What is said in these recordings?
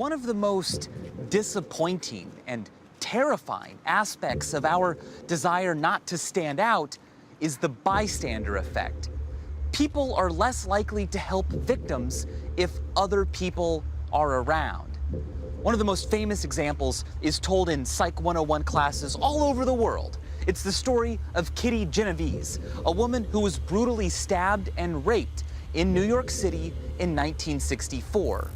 One of the most disappointing and terrifying aspects of our desire not to stand out is the bystander effect. People are less likely to help victims if other people are around. One of the most famous examples is told in Psych 101 classes all over the world. It's the story of Kitty Genovese, a woman who was brutally stabbed and raped in New York City in 1964.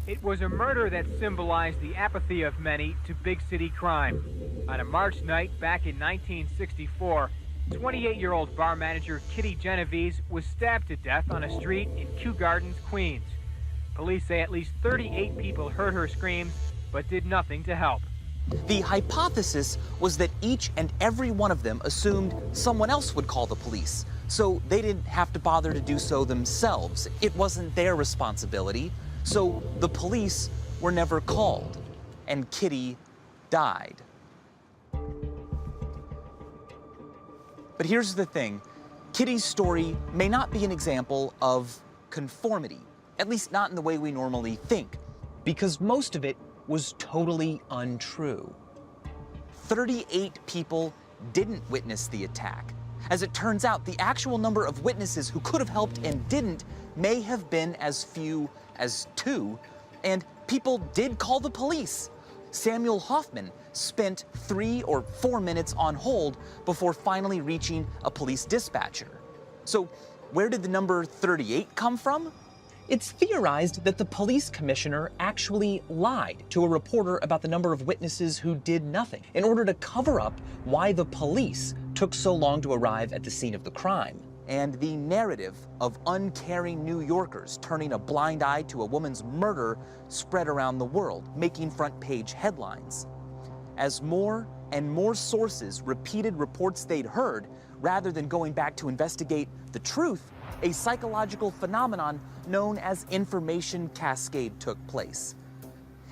It was a murder that symbolized the apathy of many to big city crime. On a March night back in 1964, 28-year-old bar manager Kitty Genovese was stabbed to death on a street in Kew Gardens, Queens. Police say at least 38 people heard her screams, but did nothing to help. The hypothesis was that each and every one of them assumed someone else would call the police, so they didn't have to bother to do so themselves. It wasn't their responsibility, so the police were never called, and Kitty died. But here's the thing, Kitty's story may not be an example of conformity, at least not in the way we normally think, because most of it was totally untrue. 38 people didn't witness the attack. As it turns out, the actual number of witnesses who could have helped and didn't may have been as few as 2, and people did call the police. Samuel Hoffman spent 3 or 4 minutes on hold before finally reaching a police dispatcher. So where did the number 38 come from? It's theorized that the police commissioner actually lied to a reporter about the number of witnesses who did nothing in order to cover up why the police took so long to arrive at the scene of the crime. And the narrative of uncaring New Yorkers turning a blind eye to a woman's murder spread around the world, making front-page headlines. As more and more sources repeated reports they'd heard, rather than going back to investigate the truth, a psychological phenomenon known as information cascade took place.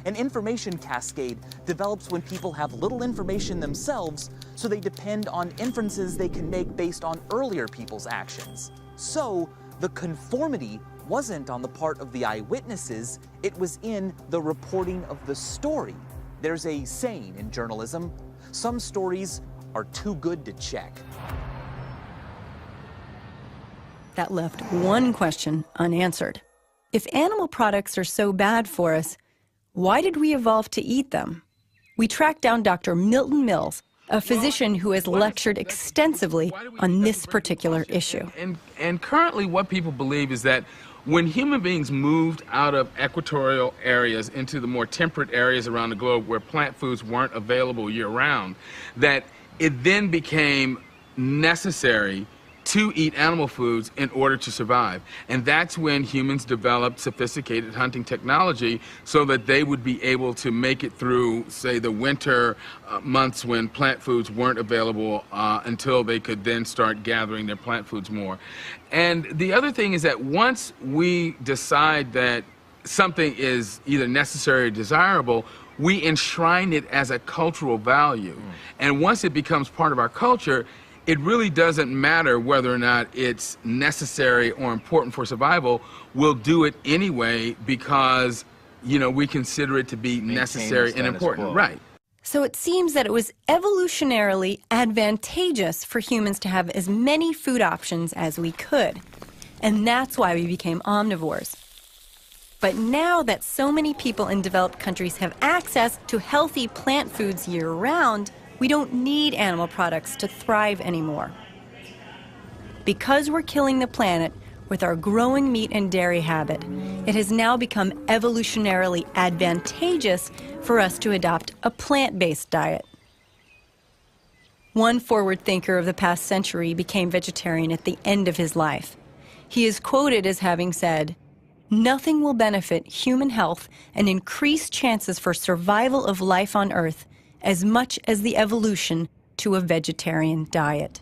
An information cascade develops when people have little information themselves, so they depend on inferences they can make based on earlier people's actions. So the conformity wasn't on the part of the eyewitnesses, it was in the reporting of the story. There's a saying in journalism, some stories are too good to check. That left one question unanswered. If animal products are so bad for us, why did we evolve to eat them? We tracked down Dr. Milton Mills, a physician who has lectured extensively on this particular issue. And currently what people believe is that when human beings moved out of equatorial areas into the more temperate areas around the globe where plant foods weren't available year-round, that it then became necessary to eat animal foods in order to survive. And that's when humans developed sophisticated hunting technology so that they would be able to make it through, say, the winter months when plant foods weren't available until they could then start gathering their plant foods more. And the other thing is that once we decide that something is either necessary or desirable, we enshrine it as a cultural value. And once it becomes part of our culture, it really doesn't matter whether or not it's necessary or important for survival. We'll do it anyway because, you know, we consider it to be necessary and important. Right. So it seems that it was evolutionarily advantageous for humans to have as many food options as we could. And that's why we became omnivores. But now that so many people in developed countries have access to healthy plant foods year-round, we don't need animal products to thrive anymore. Because we're killing the planet with our growing meat and dairy habit, it has now become evolutionarily advantageous for us to adopt a plant-based diet. One forward thinker of the past century became vegetarian at the end of his life. He is quoted as having said, "Nothing will benefit human health and increase chances for survival of life on Earth as much as the evolution to a vegetarian diet."